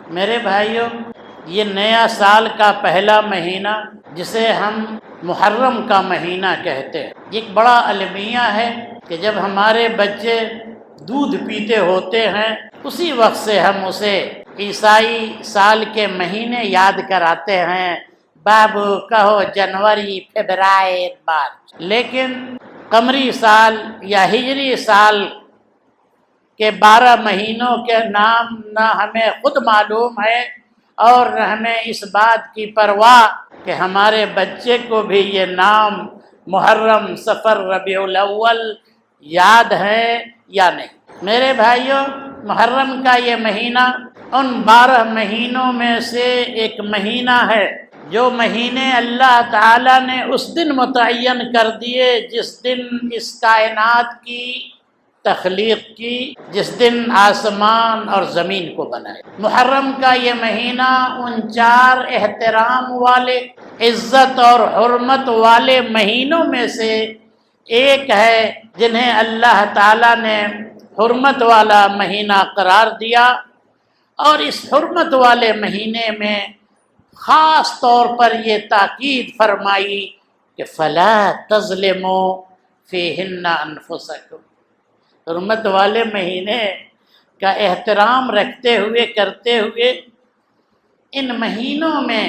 میرے بھائیوں، یہ نیا سال کا پہلا مہینہ جسے ہم محرم کا مہینہ کہتے ہیں، یہ ایک بڑا المیہ ہے کہ جب ہمارے بچے دودھ پیتے ہوتے ہیں اسی وقت سے ہم اسے عیسائی سال کے مہینے یاد کراتے ہیں، بابو کہو جنوری، فبرائی، مارچ۔ لیکن قمری سال یا ہجری سال کہ 12 مہینوں کے نام نہ ہمیں خود معلوم ہے اور نہ ہمیں اس بات کی پرواہ کہ ہمارے بچے کو بھی یہ نام محرم، صفر، ربیع الاول یاد ہے یا نہیں۔ میرے بھائیوں، محرم کا یہ مہینہ ان 12 مہینوں میں سے ایک مہینہ ہے جو مہینے اللہ تعالیٰ نے اس دن متعین کر دیے جس دن اس کائنات کی تخلیق کی، جس دن آسمان اور زمین کو بنائے۔ محرم کا یہ مہینہ ان 4 احترام والے، عزت اور حرمت والے مہینوں میں سے ایک ہے جنہیں اللہ تعالیٰ نے حرمت والا مہینہ قرار دیا، اور اس حرمت والے مہینے میں خاص طور پر یہ تاکید فرمائی کہ فَلَا تَظْلِمُوا فِيهِنَّ أَنفُسَكُمْ۔ حرمت والے مہینے کا احترام رکھتے ہوئے کرتے ہوئے ان مہینوں میں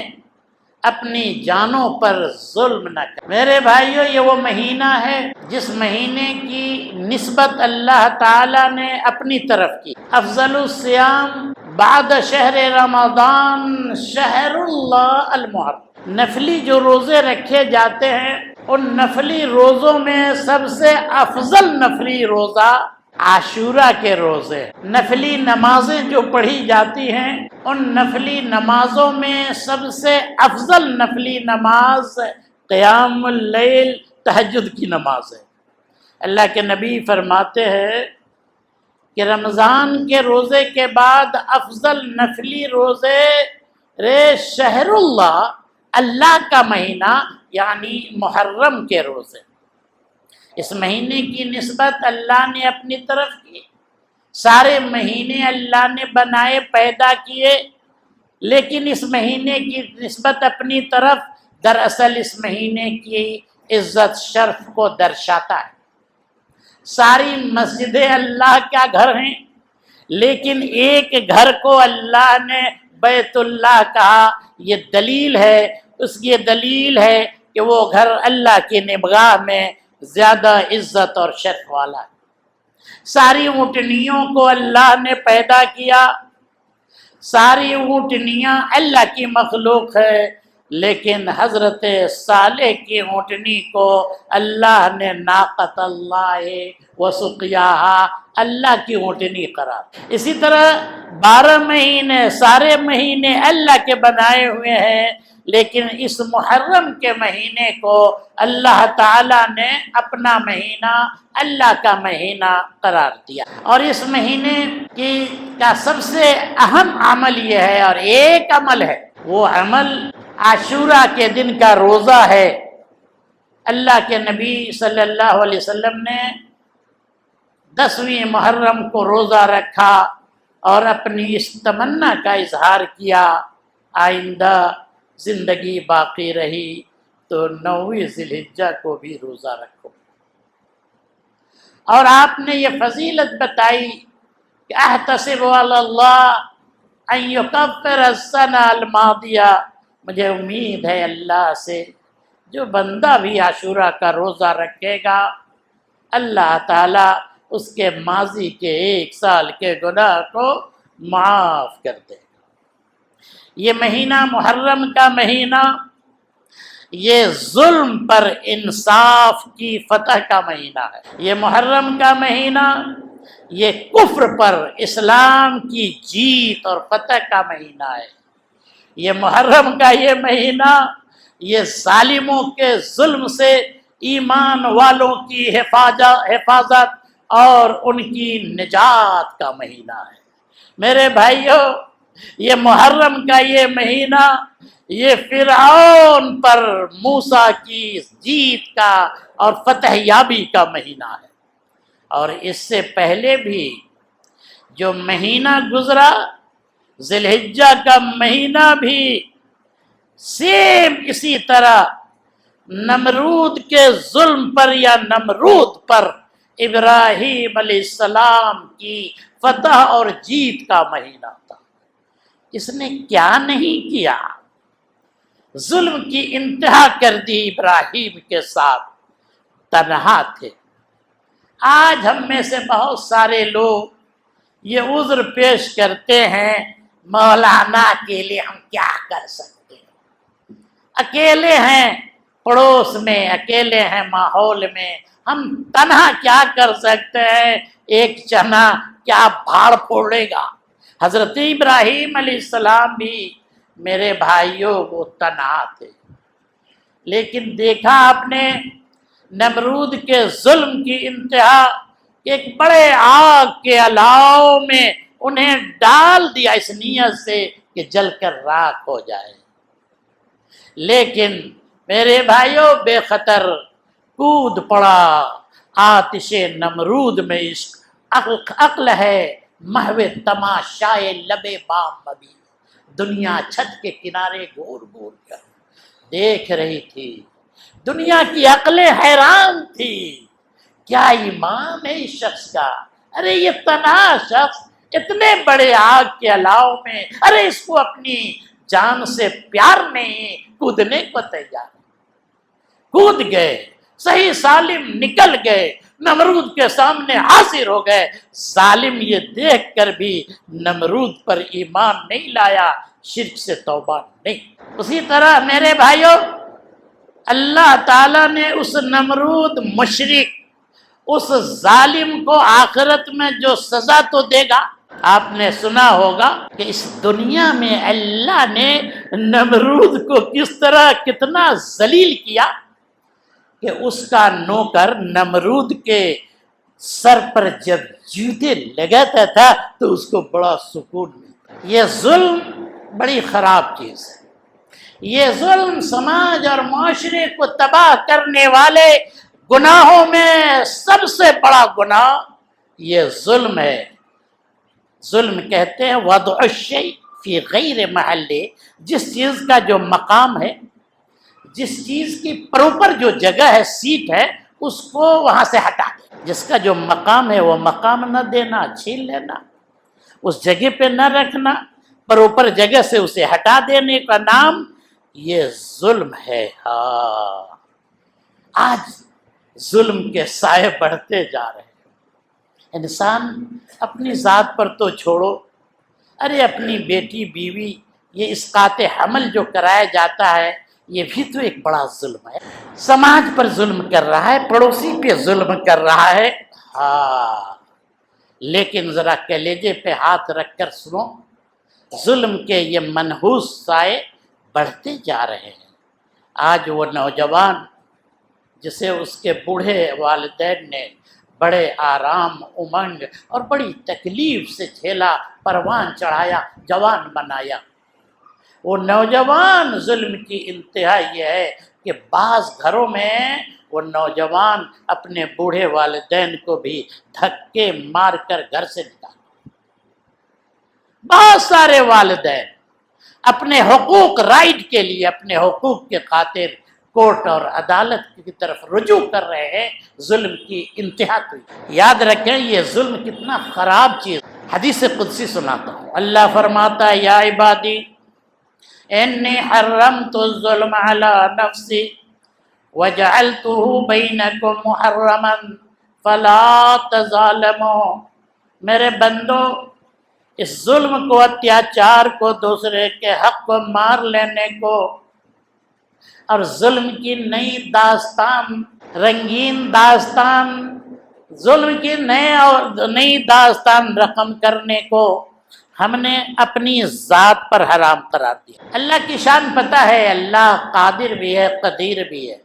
اپنی جانوں پر ظلم نہ کریں۔ میرے بھائیوں، یہ وہ مہینہ ہے جس مہینے کی نسبت اللہ تعالیٰ نے اپنی طرف کی۔ افضل الصیام بعد شہر رمضان شہر اللہ المحرم۔ نفلی جو روزے رکھے جاتے ہیں ان نفلی روزوں میں سب سے افضل نفلی روزہ عاشورہ کے روزے۔ نفلی نمازیں جو پڑھی جاتی ہیں ان نفلی نمازوں میں سب سے افضل نفلی نماز قیام اللیل، تہجد کی نماز ہے۔ اللہ کے نبی فرماتے ہیں کہ رمضان کے روزے کے بعد افضل نفلی روزے شہر اللہ، اللہ کا مہینہ یعنی محرم کے روزے۔ اس مہینے کی نسبت اللہ نے اپنی طرف کی۔ سارے مہینے اللہ نے بنائے، پیدا کیے، لیکن اس مہینے کی نسبت اپنی طرف دراصل اس مہینے کی عزت شرف کو درشاتا ہے۔ ساری مسجدیں اللہ کا گھر ہیں، لیکن ایک گھر کو اللہ نے بیت اللہ کہا۔ یہ دلیل ہے، اس کی دلیل ہے کہ وہ گھر اللہ کی نگاہ میں زیادہ عزت اور شرف والا ہے۔ ساری اونٹنیوں کو اللہ نے پیدا کیا، ساری اونٹنیاں اللہ کی مخلوق ہے، لیکن حضرت صالح کی اونٹنی کو اللہ نے ناقۃ اللہ وسقیاہا، اللہ کی اونٹنی قرار۔ اسی طرح 12 مہینے، سارے مہینے اللہ کے بنائے ہوئے ہیں، لیکن اس محرم کے مہینے کو اللہ تعالیٰ نے اپنا مہینہ، اللہ کا مہینہ قرار دیا۔ اور اس مہینے کا سب سے اہم عمل یہ ہے، اور ایک عمل ہے، وہ عمل عاشورہ کے دن کا روزہ ہے۔ اللہ کے نبی صلی اللہ علیہ وسلم نے 10ویں محرم کو روزہ رکھا اور اپنی اس تمنا کا اظہار کیا، آئندہ زندگی باقی رہی تو 9ویں ذی الحجہ کو بھی روزہ رکھو۔ اور آپ نے یہ فضیلت بتائی کہ احتسب علی اللہ ان یکفر السنہ الماضیہ، مجھے امید ہے اللہ سے جو بندہ بھی عاشورہ کا روزہ رکھے گا اللہ تعالیٰ اس کے ماضی کے 1 سال کے گناہ کو معاف کر دے گا۔ یہ مہینہ محرم کا مہینہ، یہ ظلم پر انصاف کی فتح کا مہینہ ہے۔ یہ محرم کا مہینہ، یہ کفر پر اسلام کی جیت اور فتح کا مہینہ ہے۔ یہ محرم کا یہ مہینہ، یہ ظالموں کے ظلم سے ایمان والوں کی حفاظت اور ان کی نجات کا مہینہ ہے۔ میرے بھائیوں، یہ محرم کا یہ مہینہ، یہ فرعون پر موسیٰ کی جیت کا اور فتح یابی کا مہینہ ہے۔ اور اس سے پہلے بھی جو مہینہ گزرا ذی الحجہ کا مہینہ بھی سیم اسی طرح نمرود کے ظلم پر یا نمرود پر ابراہیم علیہ السلام کی فتح اور جیت کا مہینہ تھا۔ اس نے کیا نہیں کیا، ظلم کی انتہا کر دی ابراہیم کے ساتھ، تنہا تھے۔ آج ہم میں سے بہت سارے لوگ یہ عذر پیش کرتے ہیں، مولانا اکیلے ہم کیا کر سکتے ہیں، اکیلے ہیں پڑوس میں، اکیلے ہیں ماحول میں، ہم تنہا کیا کر سکتے ہیں، ایک چنا کیا بھاڑ پھوڑے گا۔ حضرت ابراہیم علیہ السلام بھی میرے بھائیوں وہ تنہا تھے، لیکن دیکھا آپ نے نمرود کے ظلم کی انتہا، ایک بڑے آگ کے الاؤ میں انہیں ڈال دیا اس نیت سے کہ جل کر راکھ ہو جائے۔ لیکن میرے بھائیوں بے خطر کود پڑا آتش نمرود میں۔ عشق عقل ہے محو تماشائے لبے بام مبی، دنیا چھت کے کنارے گور گور کر دیکھ رہی تھی، دنیا کی عقلیں حیران تھی، کیا ایمان ہے اس شخص کا، ارے یہ تنہا شخص اتنے بڑے آگ کے الاؤ میں، ارے اس کو اپنی جان سے پیار نہیں، کودنے کو تیار، کود گئے، صحیح سالم نکل گئے، نمرود کے سامنے حاضر ہو گئے۔ ظالم یہ دیکھ کر بھی نمرود پر ایمان نہیں لایا، شرک سے توبہ نہیں۔ اسی طرح میرے بھائیوں اللہ تعالیٰ نے اس نمرود مشرک، اس ظالم کو آخرت میں جو سزا تو دے گا، آپ نے سنا ہوگا کہ اس دنیا میں اللہ نے نمرود کو کس طرح کتنا ذلیل کیا کہ اس کا نوکر نمرود کے سر پر جب جوتے لگاتا تھا تو اس کو بڑا سکون ملتا۔ یہ ظلم بڑی خراب چیز ہے، یہ ظلم سماج اور معاشرے کو تباہ کرنے والے گناہوں میں سب سے بڑا گناہ یہ ظلم ہے۔ ظلم کہتے ہیں وضع الشیء فی غیر محلہ، جس چیز کا جو مقام ہے، جس چیز کی پروپر جو جگہ ہے، سیٹ ہے، اس کو وہاں سے ہٹا دے۔ جس کا جو مقام ہے وہ مقام نہ دینا، چھین لینا، اس جگہ پہ نہ رکھنا، پروپر جگہ سے اسے ہٹا دینے کا نام یہ ظلم ہے۔ ہاں آج ظلم کے سائے بڑھتے جا رہے ہیں۔ انسان اپنی ذات پر تو چھوڑو، ارے اپنی بیٹی بیوی، یہ اسقاط حمل جو کرایا جاتا ہے یہ بھی تو ایک بڑا ظلم ہے۔ سماج پر ظلم کر رہا ہے، پڑوسی پہ ظلم کر رہا ہے۔ ہاں لیکن ذرا کلیجے پہ ہاتھ رکھ کر سنو، ظلم کے یہ منحوس سائے بڑھتے جا رہے ہیں۔ آج وہ نوجوان جسے اس کے بوڑھے والدین نے بڑے آرام، امنگ اور بڑی تکلیف سے جھیلا، پروان چڑھایا، جوان بنایا، وہ نوجوان ظلم کی انتہا یہ ہے کہ بعض گھروں میں وہ نوجوان اپنے بوڑھے والدین کو بھی دھکے مار کر گھر سے نکال۔ بہت سارے والدین اپنے حقوق رائٹ کے لیے، اپنے حقوق کے خاطر کورٹ اور عدالت کی طرف رجوع کر رہے ہیں۔ ظلم کی انتہا تو یاد رکھیں یہ ظلم کتنا خراب چیز۔ حدیث قدسی سناتا ہوں، اللہ فرماتا ہے یا عبادی انی حرمت الظلم علی نفسی وجعلته بینکم محرما فلا تظالموا، میرے بندو اس ظلم کو، اتیاچار کو، دوسرے کے حق کو مار لینے کو اور ظلم کی نئی داستان، رنگین داستان، ظلم کی نئی داستان رقم کرنے کو ہم نے اپنی ذات پر حرام قرار دیا۔ اللہ کی شان پتہ ہے، اللہ قادر بھی ہے، قدیر بھی ہے،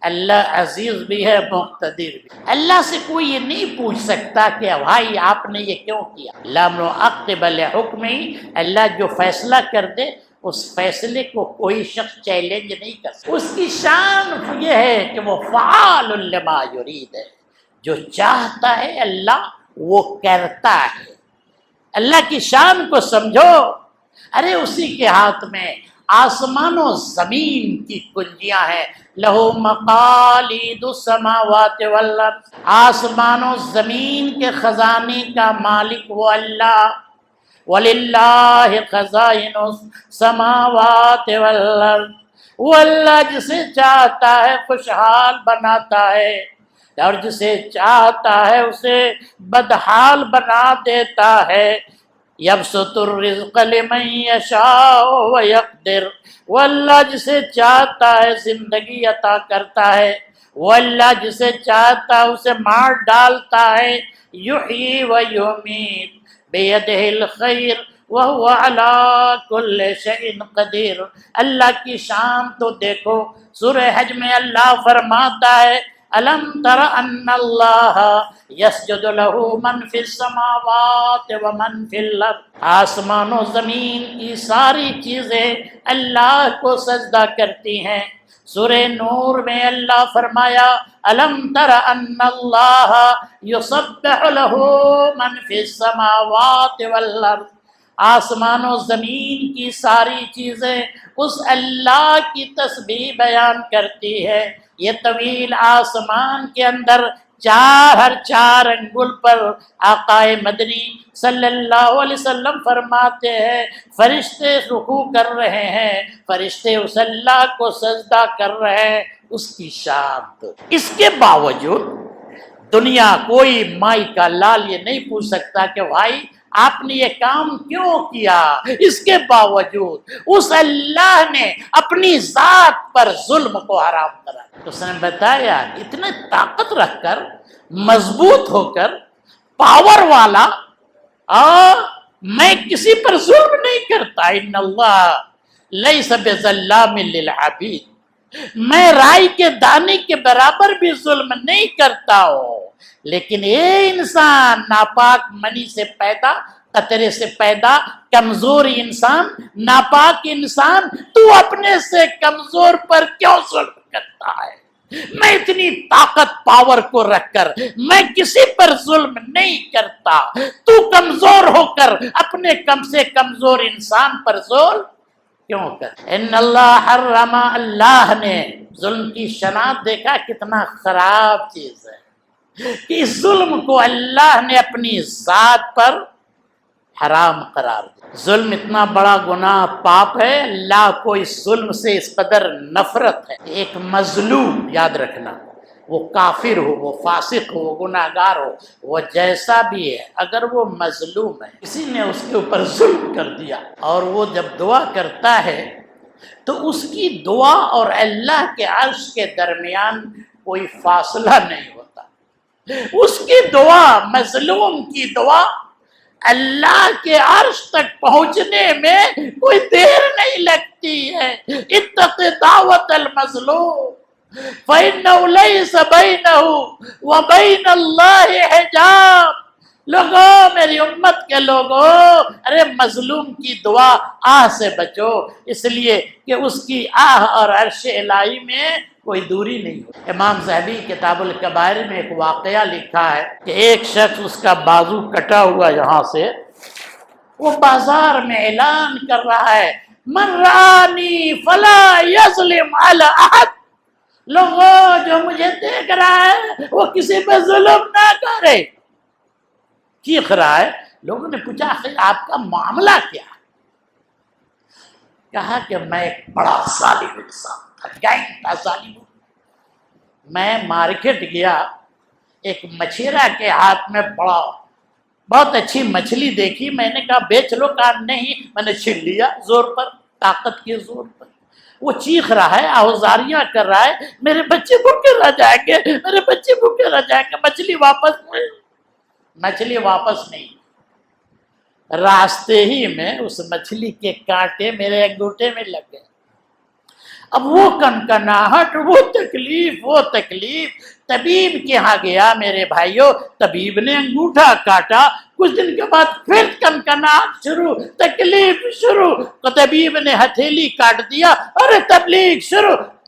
اللہ عزیز بھی ہے، مقتدر بھی ہے۔ اللہ سے کوئی یہ نہیں پوچھ سکتا کہ بھائی آپ نے یہ کیوں کیا۔ لا معقب لحکمہ، اللہ جو فیصلہ کر دے اس فیصلے کو کوئی شخص چیلنج نہیں کر سکتا۔ اس کی شان یہ ہے کہ وہ فعال لما یرید ہے، جو چاہتا ہے اللہ وہ کرتا ہے۔ اللہ کی شان کو سمجھو، ارے اسی کے ہاتھ میں آسمان و زمین کی کنجیاں ہیں، لہو مقالید السماوات والارض، آسمان و زمین کے خزانے کا مالک وہ اللہ، وَلِلَّهِ خَزَائِنُ السَّمَاوَاتِ وَالْأَرْضِ، وہ اللہ جسے چاہتا ہے خوشحال بناتا ہے اور جسے چاہتا ہے اسے بدحال بنا دیتا ہے، یبسط الرزق لمن یشاء ویقدر، وہ اللہ جسے چاہتا ہے زندگی عطا کرتا ہے، وہ اللہ جسے چاہتا ہے اسے مار ڈالتا ہے، یحیی و یمیت بیدہ الخیر وہو علی کل شیء قدیر۔ اللہ کی شان تو دیکھو، سورہ حج میں اللہ فرماتا ہے الم تر ان اللہ یسجد لہ من فی السماوات ومن فی الارض، آسمان و زمین کی ساری چیزیں اللہ کو سجدہ کرتی ہیں۔ سورہ نور میں اللہ فرمایا الم تر ان اللہ یسبح لہ من فی السماوات والارض، آسمان و زمین کی ساری چیزیں اس اللہ کی تسبیح بیان کرتی ہے۔ یہ طویل آسمان کے اندر ہر چار انگل پر آقا مدنی صلی اللہ علیہ وسلم فرماتے ہیں فرشتے رکوع کر رہے ہیں، فرشتے اس اللہ کو سجدہ کر رہے ہیں، اس کی شان تو۔ اس کے باوجود دنیا کوئی مائی کا لال یہ نہیں پوچھ سکتا کہ بھائی آپ نے یہ کام کیوں کیا، اس کے باوجود اس اللہ نے اپنی ذات پر ظلم کو حرام کرا۔ تو اس نے بتایا اتنے طاقت رکھ کر، مضبوط ہو کر، پاور والا، اور میں کسی پر ظلم نہیں کرتا، ان اللہ لیس بظلام للعبید، میں رائی کے دانے کے برابر بھی ظلم نہیں کرتا ہوں، لیکن یہ انسان ناپاک منی سے پیدا، قطرے سے پیدا، کمزور انسان، ناپاک انسان، تو اپنے سے کمزور پر کیوں ظلم کرتا ہے؟ میں اتنی طاقت پاور کو رکھ کر میں کسی پر ظلم نہیں کرتا، تو کمزور ہو کر اپنے کم سے کمزور انسان پر ظلم کیوں کر؟ ان اللہ حرم، اللہ نے ظلم کی شناخت دیکھا کتنا خراب چیز ہے کہ اس ظلم کو اللہ نے اپنی ذات پر حرام قرار دیا۔ ظلم اتنا بڑا گناہ پاپ ہے، اللہ کو اس ظلم سے اس قدر نفرت ہے۔ ایک مظلوم، یاد رکھنا، وہ کافر ہو، وہ فاسق ہو، وہ گناہگار ہو، وہ جیسا بھی ہے، اگر وہ مظلوم ہے، کسی نے اس کے اوپر ظلم کر دیا اور وہ جب دعا کرتا ہے تو اس کی دعا اور اللہ کے عرش کے درمیان کوئی فاصلہ نہیں ہوتا، اس کی دعا، مظلوم کی دعا اللہ کے عرش تک پہنچنے میں کوئی دیر نہیں لگتی ہے۔ اتق دعوت المظلوم فإنه ليس بينه وبين الله حجاب۔ لوگوں، میری امت کے لوگوں، ارے مظلوم کی دعا آہ سے بچو، اس لیے کہ اس کی آہ اور عرش الہی میں کوئی دوری نہیں ہو۔ امام ذہبی کتاب الکبائر میں ایک واقعہ لکھا ہے کہ ایک شخص، اس کا بازو کٹا ہوا یہاں سے، وہ بازار میں اعلان کر رہا ہے من رانی فلا یظلم علی احد، لوگوں جو مجھے دیکھ رہا ہے وہ کسی پہ ظلم نہ کرے۔ چیخ رہا ہے۔ لوگوں نے پوچھا آخر آپ کا معاملہ کیا ہے؟ کہا کہ میں ایک بڑا ظالم انسان تھا، ظالم ہوں۔ میں مارکیٹ گیا، ایک مچھیرا کے ہاتھ میں بہت اچھی مچھلی دیکھی، میں نے کہا بیچ لو، کہا نہیں، میں نے چھین لیا زور پر، طاقت کے زور پر۔ وہ چیخ رہا ہے، آوازاریاں کر رہا ہے، میرے بچے بھوکے رہ جائیں گے، میرے بچے بھوکے رہ جائیں گے، مچھلی واپس نہیں۔ راستے ہی میں اس مچھلی کے کانٹے میرے انگوٹھے میں لگ گئے۔ اب وہ کنکناہٹ، وہ تکلیف، طبیب کے ہاں گیا میرے بھائیوں، طبیب نے انگوٹھا کاٹا، کچھ دن کے بعد پھر کنکناہٹ شروع، تکلیف شروع، طبیب نے ہتھیلی کاٹ دیا، ارے تبلیغ شروع،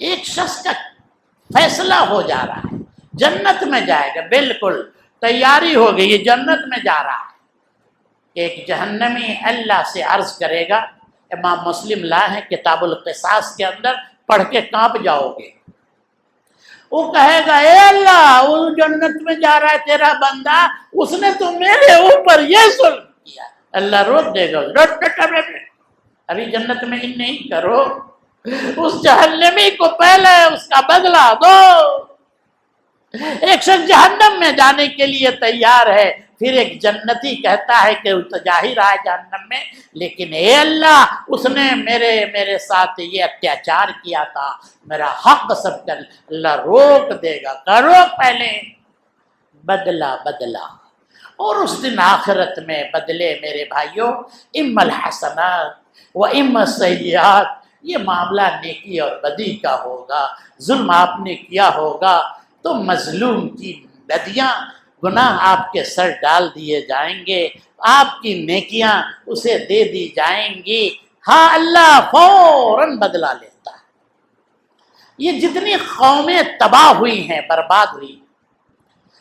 ایک شخص کا فیصلہ ہو جا رہا ہے، جنت میں جائے گا، بالکل تیاری ہو گئی، یہ جنت میں جا رہا ہے۔ ایک جہنمی اللہ سے عرض کرے گا، امام مسلم لا ہے کتاب القصاص کے اندر، پڑھ کے کانپ جاؤ گے۔ وہ کہے گا اے اللہ، وہ جنت میں جا رہا ہے تیرا بندہ، اس نے تو میرے اوپر یہ ظلم کیا۔ اللہ روک دے گا، ابھی جنت میں نہیں کرو، اس جہنمی کو پہلے اس کا بدلہ دو۔ ایک شخص جہنم میں جانے کے لیے تیار ہے، پھر ایک جنتی کہتا ہے کہ تو جا ہی رہا ہے جہنم میں، لیکن اے اللہ، اس نے میرے ساتھ یہ اتیاچار کیا تھا، میرا حق سب کر۔ اللہ روک دے گا، کرو پہلے بدلہ۔ اور اس دن آخرت میں بدلے میرے بھائیوں، اما الحسنات و اما السیئات، یہ معاملہ نیکی اور بدی کا ہوگا۔ ظلم آپ نے کیا ہوگا تو مظلوم کی بدیاں، گناہ آپ کے سر ڈال دیے جائیں گے، آپ کی نیکیاں اسے دے دی جائیں گی۔ ہاں، اللہ فوراً بدلہ لیتا ہے۔ یہ جتنی قومیں تباہ ہوئی ہیں، برباد ہوئی،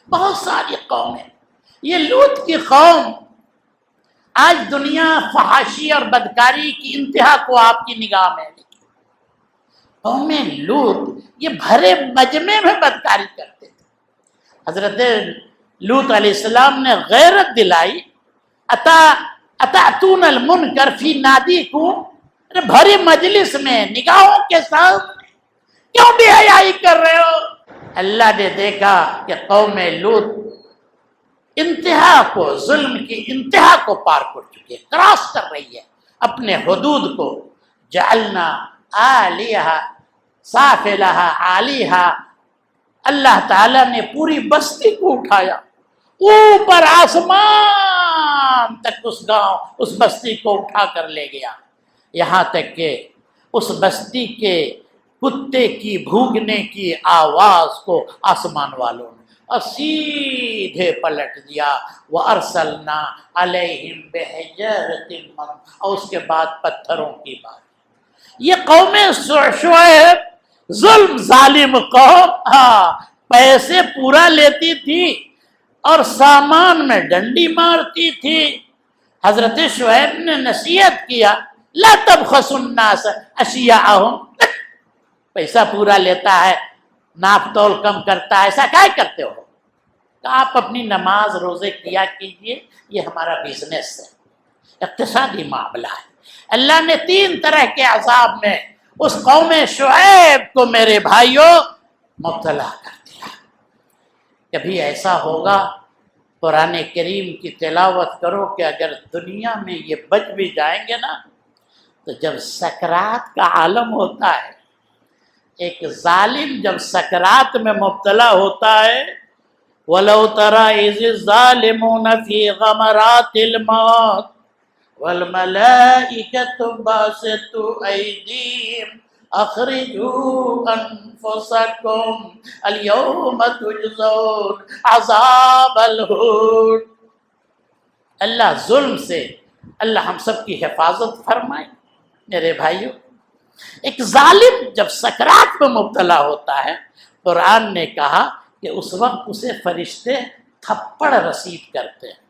بہت ساری قومیں، یہ لوط کی قوم آج دنیا فحاشی اور بدکاری کی انتہا کو آپ کی نگاہ میں، قوم لوط یہ بھرے مجمع میں بدکاری کرتے تھے۔ حضرت لوط علیہ السلام نے غیرت دلائی، اتأتون المنکر فی نادیکم، بھری مجلس میں نگاہوں کے ساتھ کیوں بے حیائی کر رہے ہو؟ اللہ نے دیکھا کہ قوم لوط انتہا کو، ظلم کی انتہا کو پار کر چکی ہے، کراس کر رہی ہے اپنے حدود کو۔ جعلنا عالیہا سافلہا عالیہا، اللہ تعالیٰ نے پوری بستی کو اٹھایا، اوپر آسمان تک اس گاؤں، اس بستی کو اٹھا کر لے گیا، یہاں تک کہ اس بستی کے کتے کی بھونکنے کی آواز کو آسمان والوں نے اور سیدھے پلٹ دیا۔ وَأَرْسَلْنَا عَلَيْهِمْ بِحِجَارَةٍ مِّن، اور اس کے بعد پتھروں کی بات۔ یہ قوم شعیب ظلم ظالم قوم، پیسے پورا لیتی تھی اور سامان میں ڈنڈی مارتی تھی۔ حضرت شعیب نے نصیحت کیا، لا تبخسوا الناس اشیاءہم، پیسہ پورا لیتا ہے، ناپ تول کم کرتا ہے، ایسا کیا کرتے ہو؟ کہ آپ اپنی نماز روزے کیا کیجئے، یہ ہمارا بزنس ہے، اقتصادی معاملہ ہے۔ اللہ نے 3 طرح کے عذاب میں اس قوم شعیب کو میرے بھائیوں مبتلا کر دیا۔ کبھی ایسا ہوگا، قرآن کریم کی تلاوت کرو کہ اگر دنیا میں یہ بچ بھی جائیں گے نا، تو جب سکرات کا عالم ہوتا ہے، ایک ظالم جب سکرات میں مبتلا ہوتا ہے، وَلَوْ تَرَى إِذِ الظَّالِمُونَ فِي غَمَرَاتِ الْمَوْتِ وَالْمَلَائِكَةُ بَاسِطُو أَيْدِيهِمْ أَخْرِجُوا أَنفُسَكُمْ الْيَوْمَ تُجْزَوْنَ عَذَابَ الْهُونِ۔ اللہ ظلم سے، اللہ ہم سب کی حفاظت فرمائے۔ میرے بھائیوں، ایک ظالم جب سکرات میں مبتلا ہوتا ہے، قرآن نے کہا کہ اس وقت اسے فرشتے تھپڑ رسید کرتے ہیں،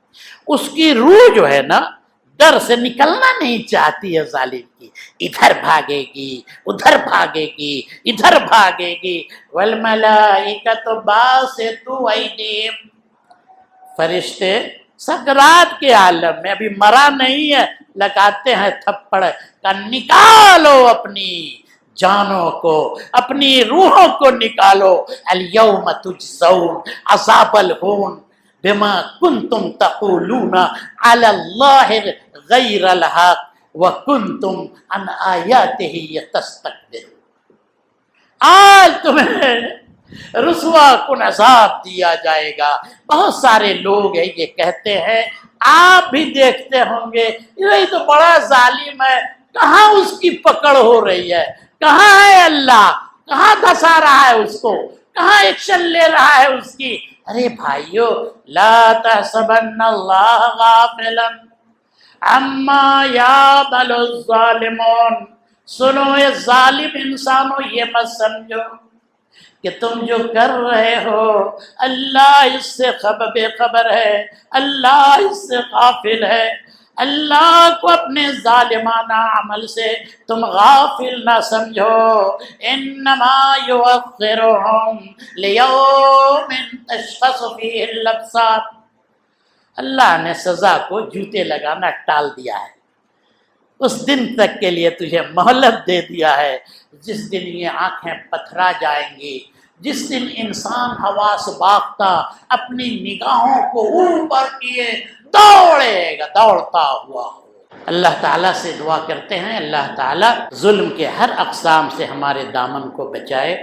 اس کی روح جو ہے نا ڈر سے نکلنا نہیں چاہتی ہے ظالم کی، ادھر بھاگے گی، ادھر بھاگے گی، ادھر بھاگے گی۔ والملائکۃ باسطو ایدیہم، فرشتے سکرات کے عالم میں ابھی مرا نہیں ہے، لگاتے ہیں تھپڑ کا، نکالو اپنی جانوں کو، اپنی روحوں کو نکالو۔ الیوم تجزون عذاب الہون بما کنتم تقولون علی اللہ غیر الحق وکنتم عن آیاتہ تستکبرون۔ آج تمہیں رسوا کن عذاب دیا جائے گا۔ بہت سارے لوگ ہیں یہ کہتے ہیں، آپ بھی دیکھتے ہوں گے، یہ تو بڑا ظالم ہے، کہاں اس کی پکڑ ہو رہی ہے، کہاں ہے اللہ، کہاں دھسا رہا ہے اس کو، کہاں ایکشن لے رہا ہے اس کی۔ ارے بھائیو، لا تحسبن اللہ غافلا عما یعمل الظالمون سنو اے ظالم انسانوں، یہ مت سمجھو کہ تم جو کر رہے ہو اللہ اس سے بے خبر ہے، اللہ اس سے غافل ہے۔ اللہ کو اپنے ظالمانہ عمل سے تم غافل نہ سمجھو۔ انما یؤخرہم لیوم تشخص فیہ الابصار، اللہ نے سزا کو جوتے لگانا ٹال دیا ہے، اس دن تک کے لیے تجھے مہلت دے دیا ہے جس دن یہ آنکھیں پتھرا جائیں گی، جس دن انسان حواس باختہ اپنی نگاہوں کو اوپر کیے دوڑے گا، دوڑتا ہوا۔ اللہ تعالیٰ سے دعا کرتے ہیں اللہ تعالیٰ ظلم کے ہر اقسام سے ہمارے دامن کو بچائے۔